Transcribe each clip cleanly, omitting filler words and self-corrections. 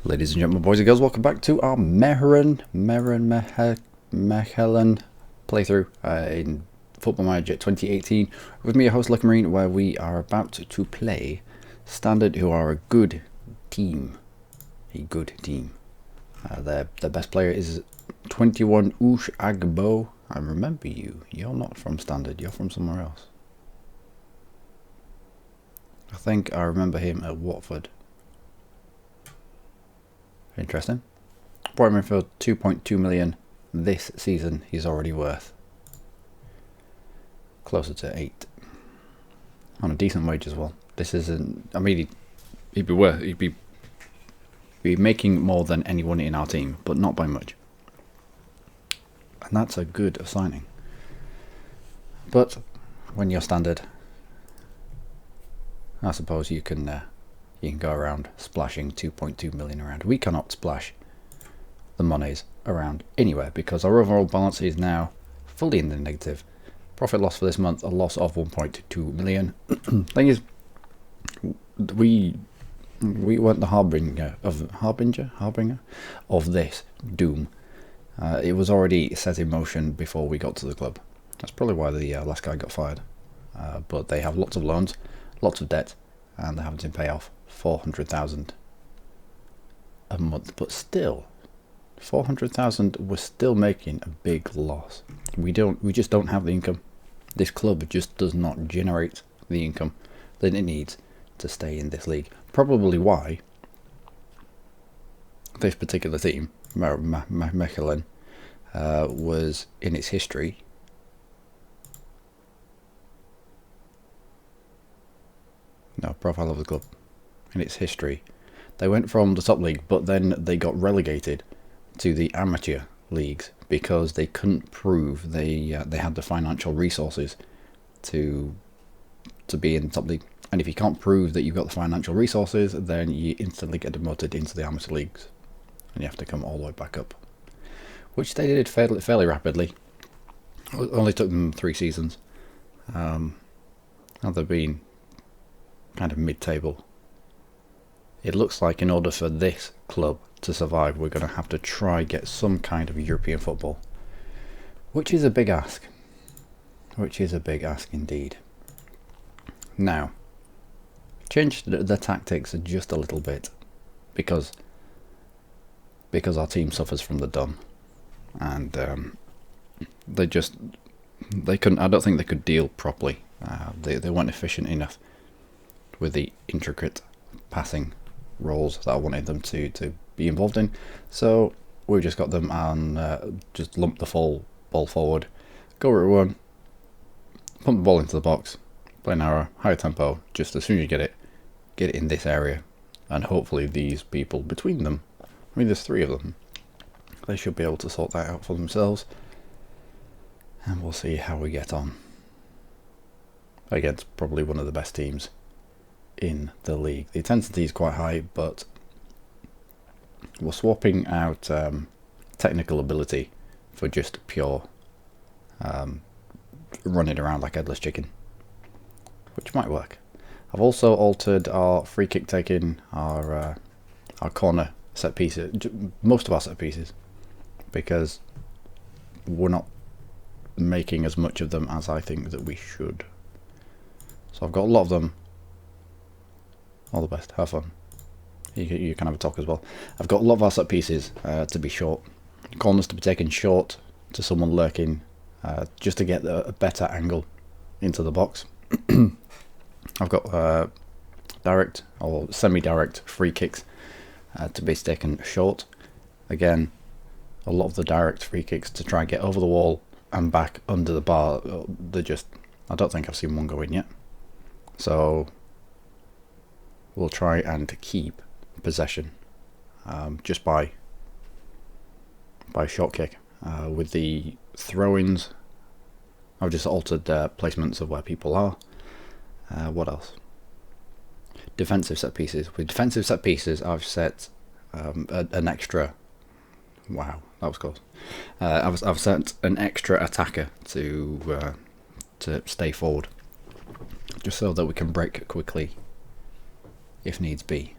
Ladies and gentlemen, boys and girls, welcome back to our Mechelen playthrough in Football Manager 2018 with me, your host Luckymarine, where we are about to play Standard, who are a good team. Their best player is 21 Ush Agbo. I remember you. You're not from Standard. You're from somewhere else. I think I remember him at Watford. Interesting. Bought him for 2.2 million this season. He's already worth closer to 8 on a decent wage as well. This isn't. I mean, he'd be making more than anyone in our team, but not by much. And that's a good signing. But when you're Standard, I suppose you can go around splashing 2.2 million around. We cannot splash the monies around anywhere because our overall balance is now fully in the negative. Profit loss for this month, a loss of 1.2 million. Thing is, we weren't the harbinger of this doom. It was already set in motion before we got to the club. That's probably why the last guy got fired. But they have lots of loans, lots of debt, and they're having to pay off 400,000 a month. But still, 400,000, we're still making a big loss. We just don't have the income. This club just does not generate the income that it needs to stay in this league. Probably why this particular team, Mechelen, was in its history profile of the club. In its history, they went from the top league, but then they got relegated to the amateur leagues because they couldn't prove they had the financial resources to be in the top league. And if you can't prove that you've got the financial resources, then you instantly get demoted into the amateur leagues, and you have to come all the way back up, which they did fairly rapidly. It only took them 3 seasons. Now they've been kind of mid-table. It looks like in order for this club to survive, we're going to have to try get some kind of European football, which is a big ask. Which is a big ask indeed. Now, change the tactics just a little bit because our team suffers from the done, and they couldn't. I don't think they could deal properly. They weren't efficient enough with the intricate passing roles that I wanted them to be involved in. So we've just got them and just lump the ball forward, go route one, pump the ball into the box, play narrow, higher tempo. Just as soon as you get it in this area, and hopefully these people between them, I mean there's 3 of them, they should be able to sort that out for themselves, and we'll see how we get on against probably one of the best teams in the league. The intensity is quite high, but we're swapping out technical ability for just pure running around like headless chicken, which might work. I've also altered our free kick taking, our corner set pieces, most of our set pieces, because we're not making as much of them as I think that we should. So I've got a lot of them. All the best. Have fun. You can have a talk as well. I've got a lot of our set pieces to be short. Corners to be taken short to someone lurking, just to get a better angle into the box. I've got direct or semi-direct free kicks to be taken short. Again, a lot of the direct free kicks to try and get over the wall and back under the bar. I don't think I've seen one go in yet. So we'll try and keep possession just by short kick. With the throw-ins, I've just altered placements of where people are. What else? Defensive set pieces. With defensive set pieces, I've set an extra. Wow, that was close. I've set an extra attacker to stay forward, just so that we can break quickly if needs be.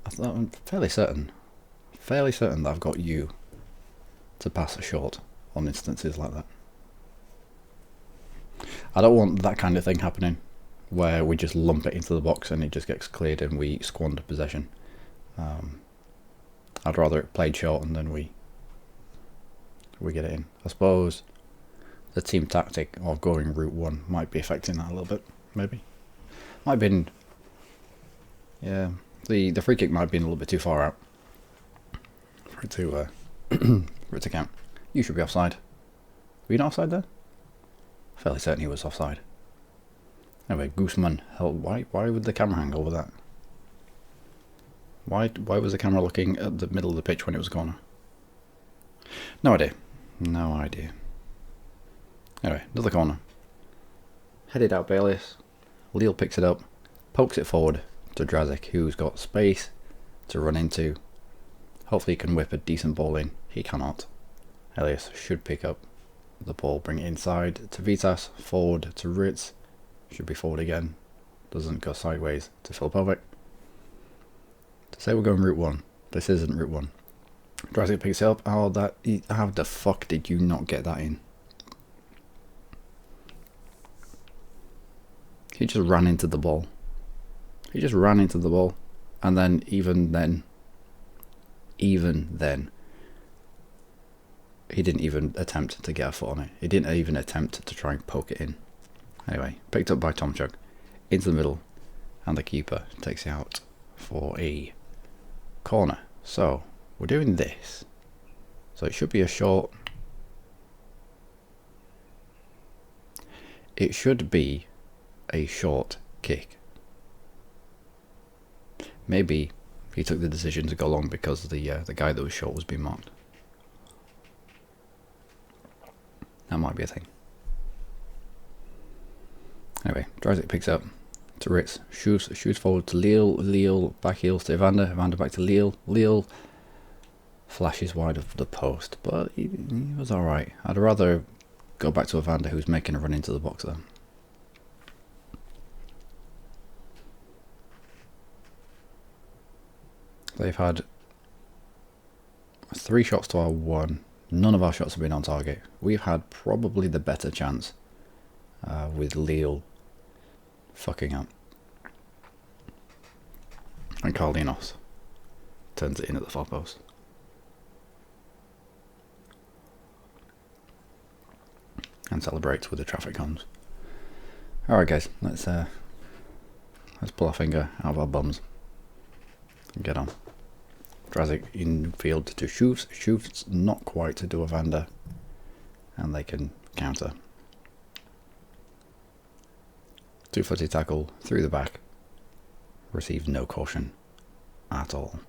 I'm fairly certain that I've got you to pass a short on instances like that. I don't want that kind of thing happening, where we just lump it into the box and it just gets cleared and we squander possession. I'd rather it played short and then we get it in. I suppose the team tactic of going route 1 might be affecting that a little bit, maybe. Might have been, yeah, the free kick might have been a little bit too far out for it to for it to count. You should be offside. Were you not offside there? Fairly certain he was offside. Anyway, Guzman, why would the camera hang over that? Why was the camera looking at the middle of the pitch when it was a corner? No idea. No idea. Anyway, another corner. Headed out Baelius. Lille picks it up, pokes it forward to Drazic, who's got space to run into. Hopefully he can whip a decent ball in. He cannot. Elias should pick up the ball, bring it inside to Vitas, forward to Ritz. Should be forward again. Doesn't go sideways to Filipovic. To say we're going route 1. This isn't route 1. Drazic picks it up. Oh, how the fuck did you not get that in? He just ran into the ball. And then, even then, he didn't even attempt to get a foot on it. He didn't even attempt to try and poke it in. Anyway, picked up by Tomchuk into the middle, and the keeper takes it out for a corner. So we're doing this. So it should be a short. It should be a short kick. Maybe he took the decision to go long because the guy that was short was being marked. That might be a thing. Anyway, Drazic picks up to Ritz, shoots forward to Lille back heels to Evander back to Lille flashes wide of the post, but he was alright. I'd rather go back to Evander, who's making a run into the box there. They've had 3 shots to our 1. None of our shots have been on target. We've had probably the better chance with Lille fucking up. And Carlinos turns it in at the far post. And celebrates with the traffic cones. Alright guys, let's pull our finger out of our bums and get on. Drazic in field to Shoots not quite to do Evander, and they can counter. 2-footed tackle through the back. Receives no caution at all.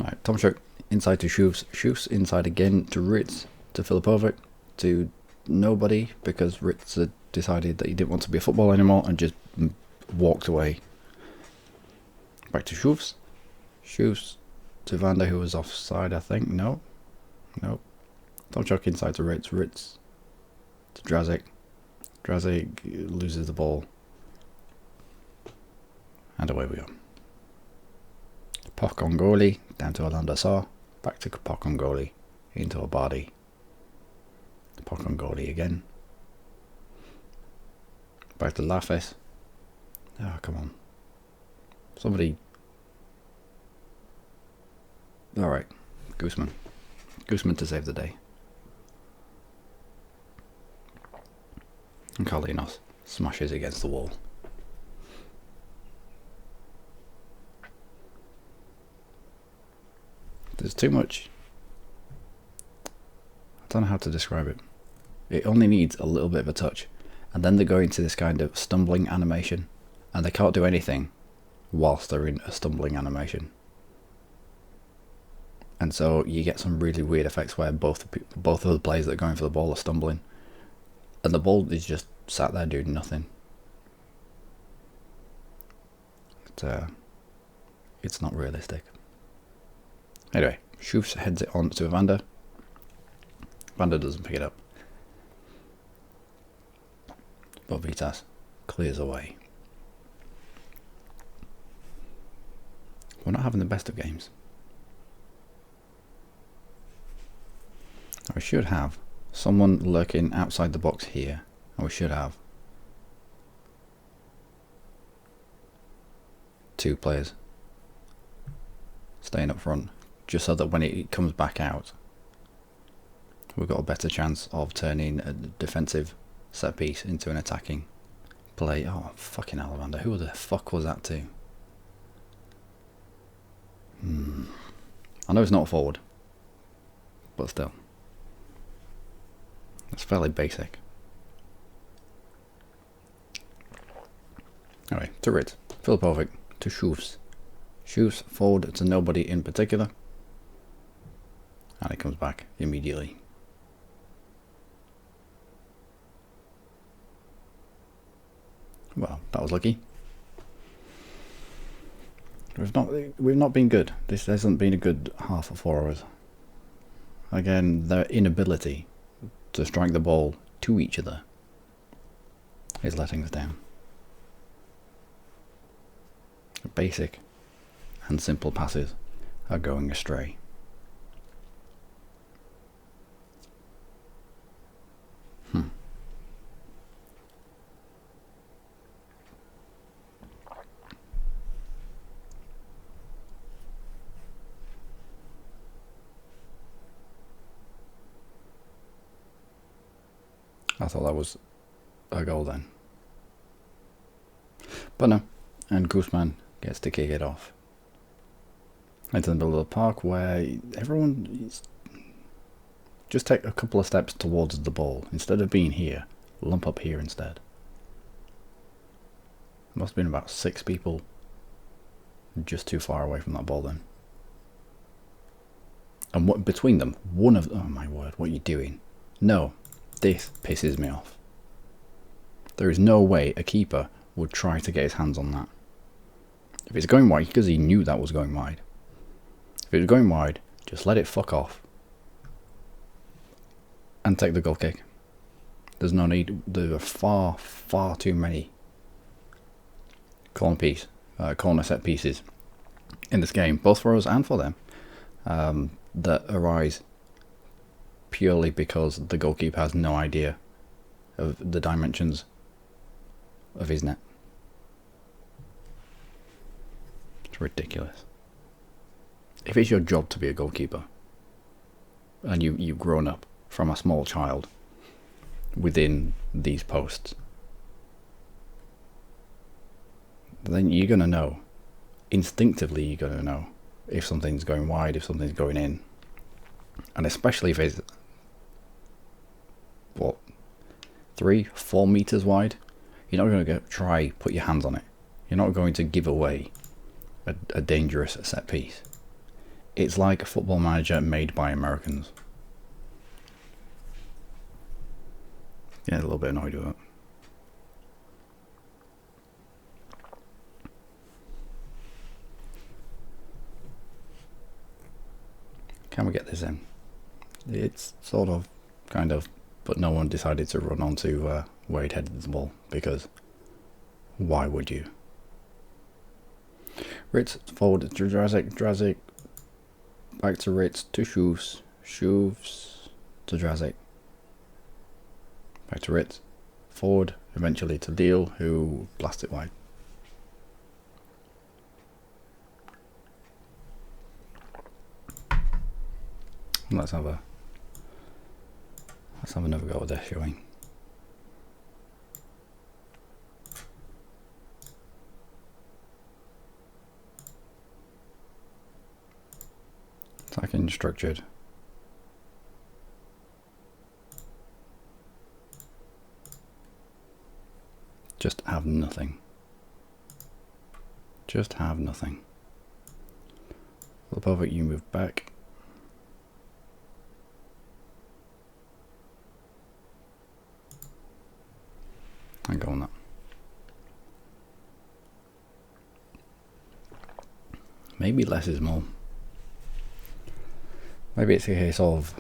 Right, Tomchuk inside to Shoots inside again to Ritz, to Filipovic, to nobody, because Ritz had decided that he didn't want to be a footballer anymore and just walked away. Back to Shoots to Vander, who was offside, I think. No. Tomchuk inside to Ritz to Drazic. Drazic loses the ball. And away we go. Pokongoli down to Orlando Saar. Back to Pokongoli into Abadi. Pokongoli again. Back to Lafes. Oh, come on. Somebody. Alright. Guzman to save the day. And Carlinos smashes against the wall. There's too much. I don't know how to describe it. It only needs a little bit of a touch. And then they go into this kind of stumbling animation. And they can't do anything whilst they're in a stumbling animation. And so you get some really weird effects where both of the players that are going for the ball are stumbling. And the ball is just sat there doing nothing. It's not realistic. Anyway, Shoots heads it on to Evander. Evander doesn't pick it up. But Vitas clears away. We're not having the best of games. We should have someone lurking outside the box here, and we should have 2 players staying up front, just so that when it comes back out, we've got a better chance of turning a defensive set piece into an attacking play. Oh, fucking Alavander. Who the fuck was that to? I know it's not forward, but still. It's fairly basic. Anyway, to Ritz. Filipovic to Schoofs. Schoofs forward to nobody in particular. And he comes back immediately. Well, that was lucky. We've not been good. This hasn't been a good half for us. Again, their inability to strike the ball to each other is letting us down. Basic and simple passes are going astray. I thought that was a goal then. But no. And Guzman gets to kick it off. Into the middle of the park where everyone just take a couple of steps towards the ball. Instead of being here, lump up here instead. Must have been about 6 people just too far away from that ball then. And what between them, one of them, oh my word, what are you doing? No. This pisses me off. There is no way a keeper would try to get his hands on that. If it's going wide, because he knew that was going wide. If it was going wide, just let it fuck off. And take the goal kick. There's no need. There are far, far too many corner set pieces in this game, both for us and for them, that arise purely because the goalkeeper has no idea of the dimensions of his net. It's ridiculous. If it's your job to be a goalkeeper, and you've grown up from a small child within these posts, then you're going to know, instinctively you're going to know if something's going wide, if something's going in. And especially if it's 3-4 meters wide, you're not going to try put your hands on it. You're not going to give away a dangerous set piece. It's like a Football Manager made by Americans. Yeah, a little bit annoyed with that. Can we get this in? It's sort of, kind of, but no one decided to run onto where he'd headed the ball, because why would you? Ritz forward to Drazic, back to Ritz to Schoofs to Drazic, back to Ritz, forward eventually to Deal, who blasts it wide. Let's have another go at this, shall we? Attacking structured. Just have nothing. Just have nothing. Lipovic, you move back. And go on that. Maybe less is more. Maybe it's a case of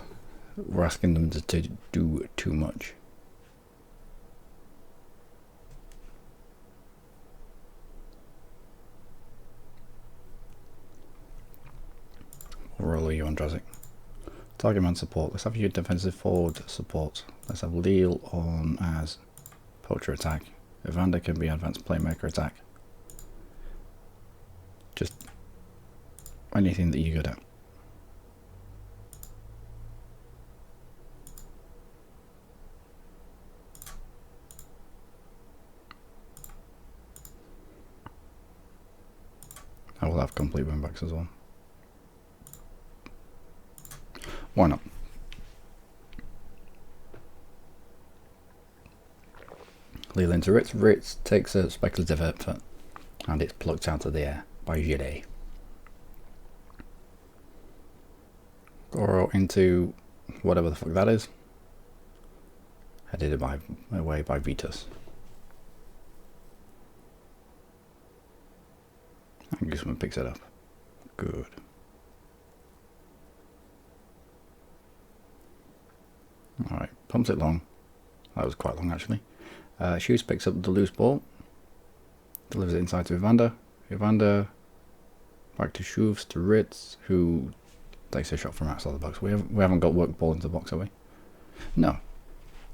we're asking them to do too much. roll you on Drazik. Target man support. Let's have you defensive forward support. Let's have Leal on as poacher attack. Evander can be advanced playmaker attack. Just anything that you're good at. I will have complete win backs as well. Why not? Leal into Ritz. Ritz takes a speculative effort and it's plucked out of the air by Jide. Goro into whatever the fuck that is. Headed away by Vitus. And Guzman picks it up. Good. Alright, pumps it long. That was quite long actually. Shoes picks up the loose ball. Delivers it inside to Evander. Evander back to Shoes to Ritz, who takes a shot from outside the box. We haven't got work ball into the box, have we? No.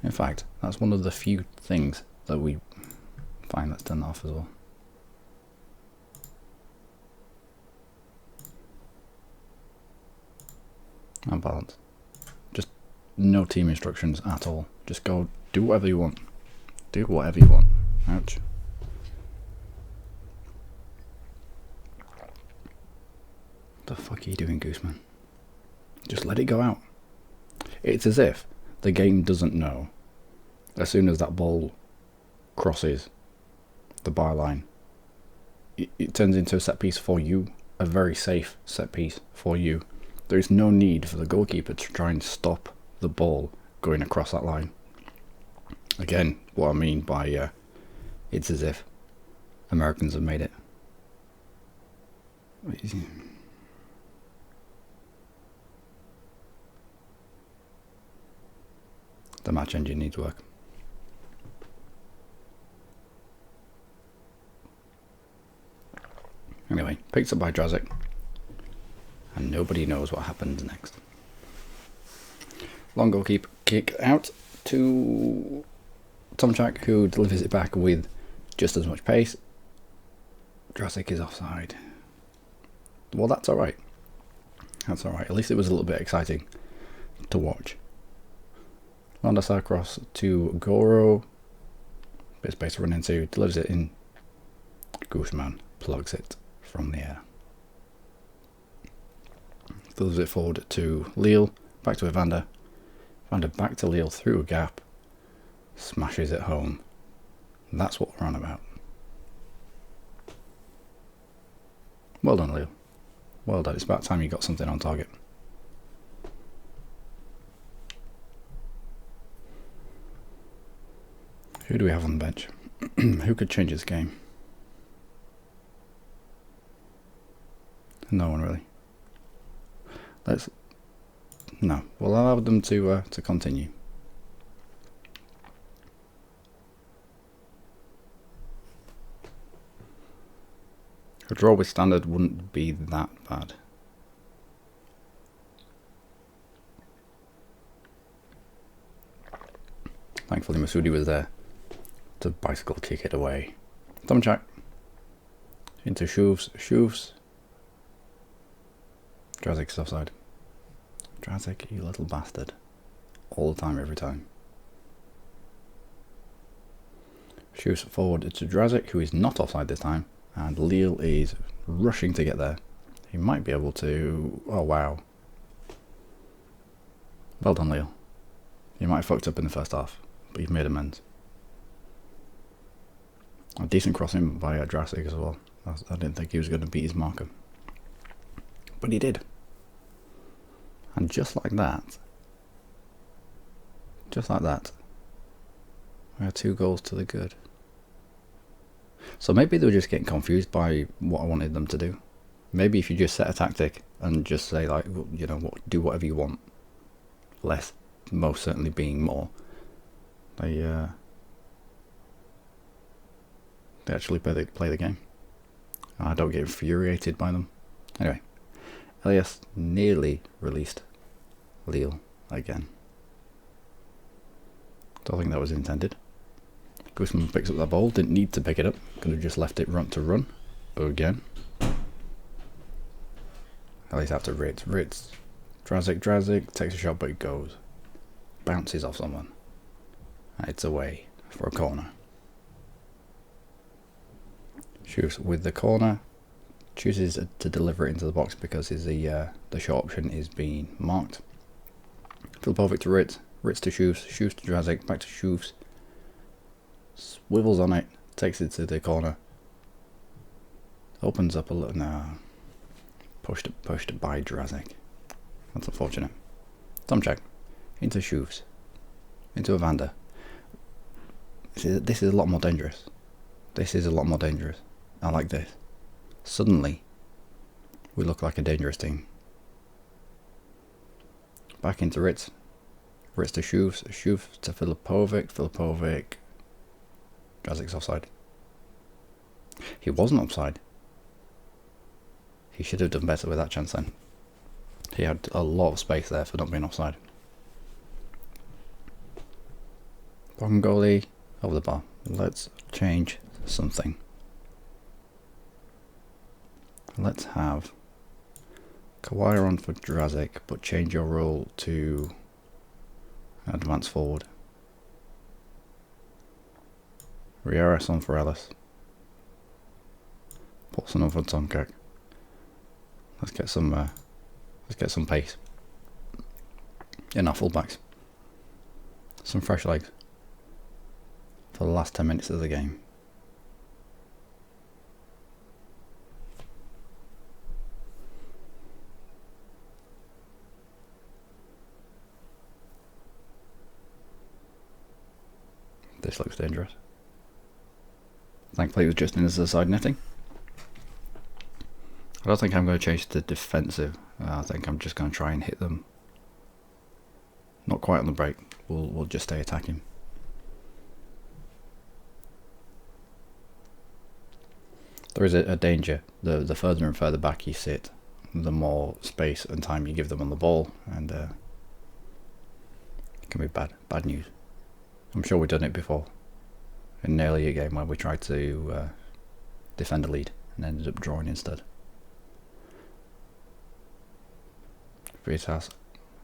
In fact, that's one of the few things that we find that's done off as well. And balance. Just no team instructions at all. Just go do whatever you want. Do whatever you want. Ouch. The fuck are you doing, Gooseman? Just let it go out. It's as if the game doesn't know. As soon as that ball crosses the byline, it turns into a set piece for you. A very safe set piece for you. There is no need for the goalkeeper to try and stop the ball going across that line. Again, what I mean by it's as if Americans have made it. The match engine needs work. Anyway, picked up by Drazik. And nobody knows what happens next. Long goal kick out to Tomchak, who delivers it back with just as much pace. Drazik is offside. Well, that's alright. That's alright. At least it was a little bit exciting to watch. Landasar cross to Goro. Bit of space to run into. Delivers it in. Gooseman plugs it from the air. Delivers it forward to Leal. Back to Evander. Evander back to Leal through a gap. Smashes it home. That's what we're on about. Well done, Leal. Well done. It's about time you got something on target. Who do we have on the bench? Who could change this game? No one really. No. We'll allow them to continue. A draw with Standard wouldn't be that bad. Thankfully Masudi was there to bicycle kick it away. Tomchak into Shoofs. Shoofs. Drazik's offside. Drazik, you little bastard. All the time, every time. Shoots forward to Drazik, who is not offside this time. And Leal is rushing to get there. He might be able to... Oh, wow. Well done, Leal. You might have fucked up in the first half, but you've made amends. A decent crossing by Drazik as well. I didn't think he was going to beat his marker. But he did. And just like that, we had 2 goals to the good. So maybe they were just getting confused by what I wanted them to do. Maybe if you just set a tactic and just say, like, you know, do whatever you want, less most certainly being more, they actually play the game. I don't get infuriated by them. Anyway, Elias nearly released Lille again. Don't think that was intended. Guzman picks up that ball, didn't need to pick it up, could have just left it run again. Elias after Ritz. Drazik takes a shot but it goes. Bounces off someone. And it's away for a corner. Shoots with the corner. Chooses to deliver it into the box because the shot option is being marked. Filipovic to Ritz. Ritz to Shoes to Drazik, back to Shoes. Swivels on it, takes it to the corner. Opens up a little. No. Pushed by Drazik. That's unfortunate. Tomczak. Into Shoes. Into Evander. This is a lot more dangerous. I like this. Suddenly, we look like a dangerous team. Back into Ritz. Ritz to Shoes to Filipovic. Drazik's offside. He wasn't offside. He should have done better with that chance then. He had a lot of space there for not being offside. Bongoli over the bar. Let's change something. Let's have Kawhi on for Drazik, but change your role to advance forward. Rieras on for Ellis. Paulson on for Tomczak. Let's get some pace in our fullbacks. Some fresh legs for the last 10 minutes of the game. This looks dangerous. Thankfully it was just in as a side netting. I don't think I'm going to change to defensive. I think I'm just going to try and hit them. Not quite on the break. We'll just stay attacking. There is a danger. The further and further back you sit, the more space and time you give them on the ball, and it can be bad news. I'm sure we've done it before. In nearly a game where we tried to defend a lead and ended up drawing instead. Fritas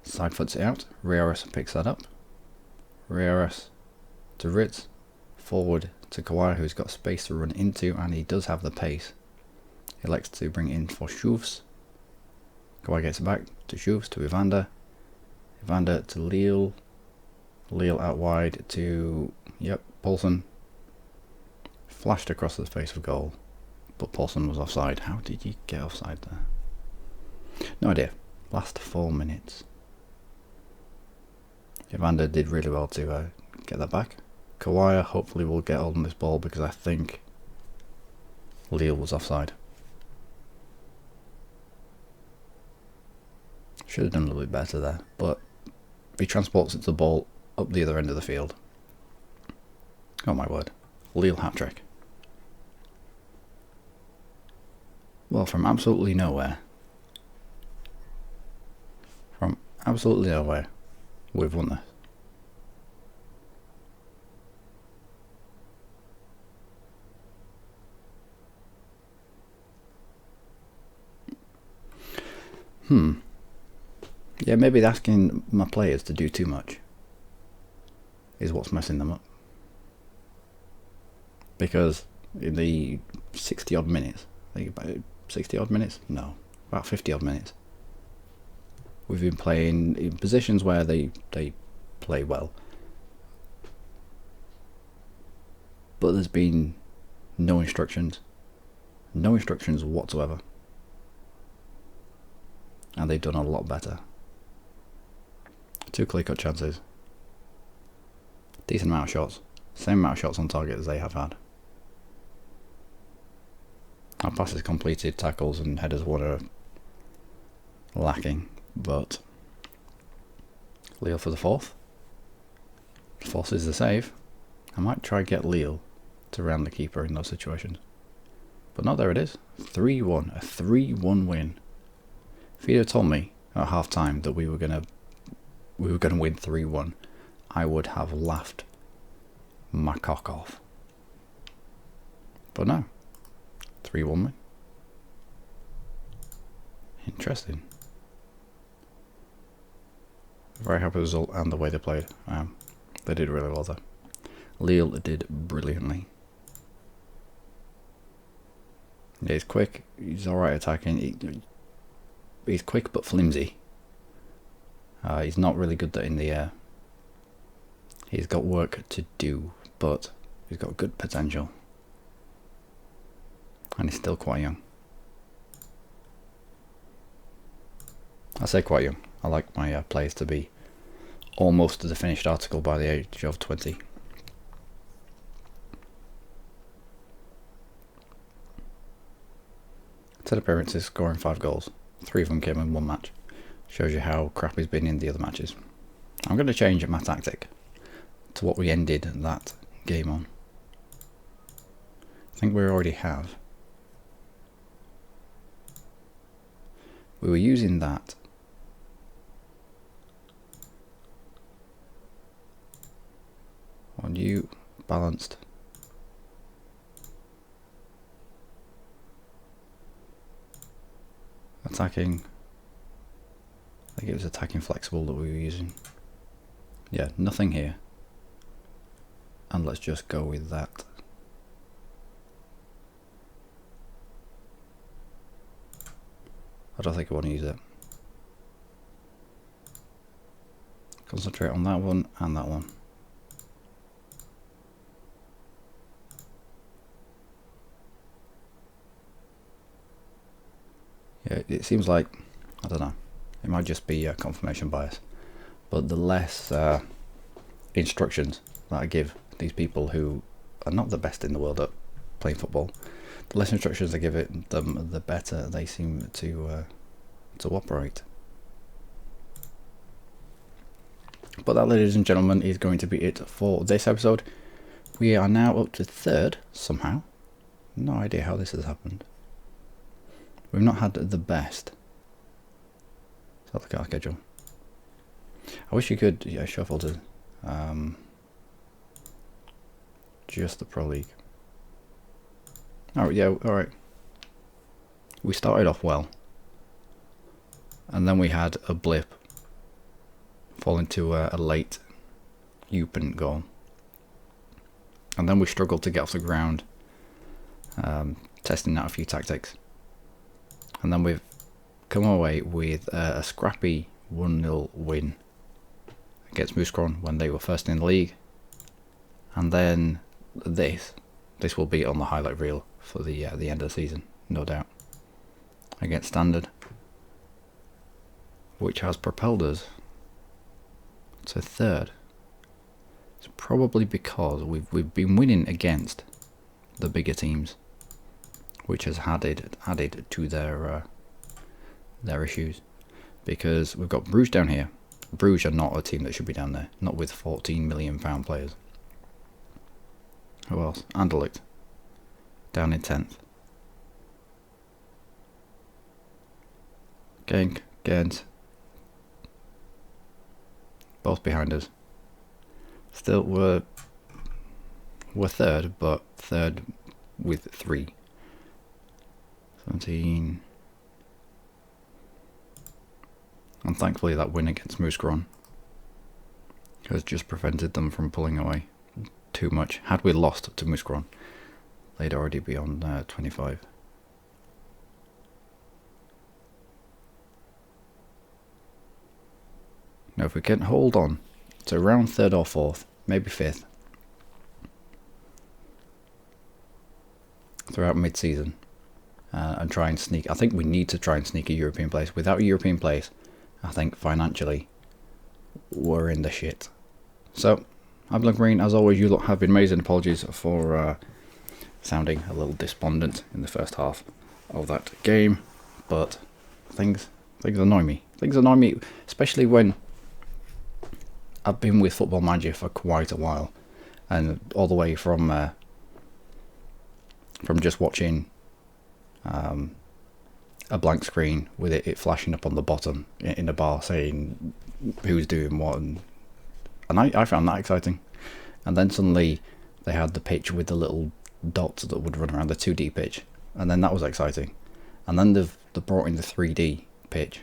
side foots it out. Rieras picks that up. Rieras to Ritz. Forward to Kawhi, who's got space to run into, and he does have the pace. He elects to bring it in for Schufs. Kawhi gets it back to Schufs, to Evander. Evander to Lille. Lille out wide to, Paulson. Flashed across the face of goal, but Paulson was offside. How did you get offside there? No idea. Last 4 minutes. Evander did really well to get that back. Kawhi hopefully will get hold on this ball because I think Lille was offside. Should have done a little bit better there, but he transports the ball up the other end of the field. Oh my word. Lille hat-trick. Well, from absolutely nowhere. We've won this. Yeah, maybe asking my players to do too much is what's messing them up. Because in the 60 odd minutes, No, about 50 odd minutes, we've been playing in positions where they play well. But there's been no instructions whatsoever. And they've done a lot better. 2 clear-cut chances. Decent amount of shots. Same amount of shots on target as they have had. Our passes completed, tackles and headers were lacking, but Lille for the fourth. Forces the save. I might try get Lille to round the keeper in those situations. But no, there it is. 3-1. A 3-1 win If he'd have told me at half time that we were gonna win 3-1, I would have laughed my cock off. But no, 3-1 win. Interesting. Very happy with the result and the way they played. They did really well though. Lille did brilliantly. Yeah, he's quick. He's alright attacking. He's quick but flimsy. He's not really good in the air. He's got work to do, but he's got good potential. And he's still quite young. I say quite young. I like my players to be almost as a finished article by the age of 20. Ten appearances, scoring 5 goals. 3 of them came in one match. Shows you how crap he's been in the other matches. I'm going to change my tactic to what we ended that game on. I think we already have. We were using that on you, balanced. Attacking. I think it was attacking flexible that we were using. Yeah, nothing here. And let's just go with that. I don't think I want to use it. Concentrate on that one and that one. Yeah, it seems like, I don't know, it might just be confirmation bias, but the less instructions that I give these people who are not the best in the world at playing football, the less instructions I give them, the better they seem to operate. But that, ladies and gentlemen, is going to be it for this episode. We are now up to 3rd somehow. No idea how this has happened. We've not had the best. Let's look at our schedule. I wish you could shuffle to just the Pro League. Oh yeah, alright. We started off well. And then we had a blip. Fall into a late Eupen goal. And then we struggled to get off the ground. Testing out a few tactics. And then we've come away with a scrappy 1-0 win against Mechelen when they were first in the league. And then this will be on the highlight reel for the end of the season, no doubt. Against Standard, which has propelled us to 3rd. It's probably because we've been winning against the bigger teams, which has added to their issues. Because we've got Bruges down here. Bruges are not a team that should be down there, not with £14 million players. Who else? Anderlecht, down in 10th. Genk, Ghent, both behind us. Still, we're 3rd, but 3rd with 3. 17. And thankfully that win against Mechelen has just prevented them from pulling away too much. Had we lost to Mechelen, they'd already be on 25. Now if we can hold on to around 3rd or 4th, maybe 5th, throughout mid-season, and try and sneak, I think we need to try and sneak a European place. Without a European place, I think financially we're in the shit. So, I'm Luckymarine. As always, you lot have been amazing. Apologies for sounding a little despondent in the first half of that game, but things annoy me. Things annoy me, especially when I've been with Football Manager for quite a while, and all the way from just watching a blank screen with it flashing up on the bottom in the bar saying who's doing what, and I found that exciting. And then suddenly they had the pitch with the little dots that would run around, the 2D pitch, and then that was exciting. And then they've brought in the 3D pitch,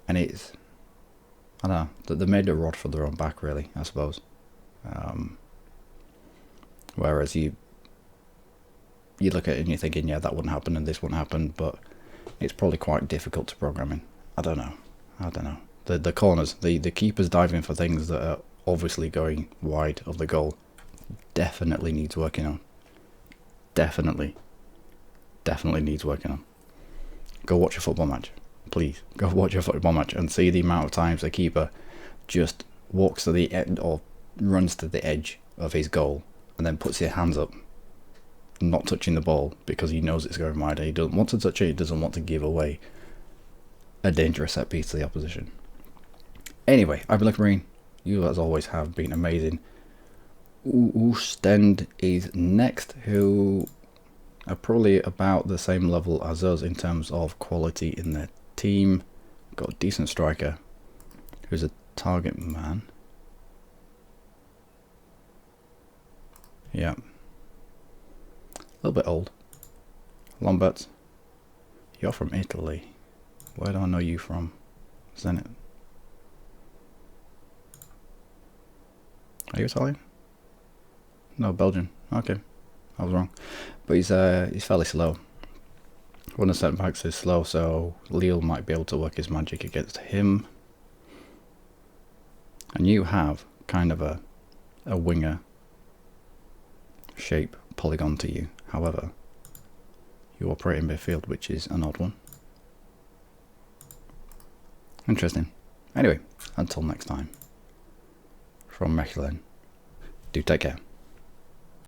and it's, I don't know, they made a rod for their own back, really, I suppose. Whereas you look at it and you're thinking, yeah, that wouldn't happen and this wouldn't happen, but it's probably quite difficult to program in. I don't know. The corners, the keepers diving for things that are obviously going wide of the goal, definitely needs working on. Definitely needs working on. Go watch a football match. Please, go watch a football match and see the amount of times the keeper just walks to the end or runs to the edge of his goal and then puts his hands up, not touching the ball because he knows it's going wide and he doesn't want to touch it, he doesn't want to give away a dangerous set piece to the opposition. Anyway, I've been Luckymarine. You as always have been amazing. Oostend is next, who are probably about the same level as us in terms of quality in their team. Got a decent striker who's a target man. Yeah. A little bit old. Lombert, you're from Italy. Where do I know you from? Zenit. Are you Italian? No, Belgian. Okay, I was wrong. But he's fairly slow. One of the centre backs is slow, so Lille might be able to work his magic against him. And you have kind of a winger shape polygon to you. However, you operate in midfield, which is an odd one. Interesting. Anyway, until next time, from Mechelen, do take care.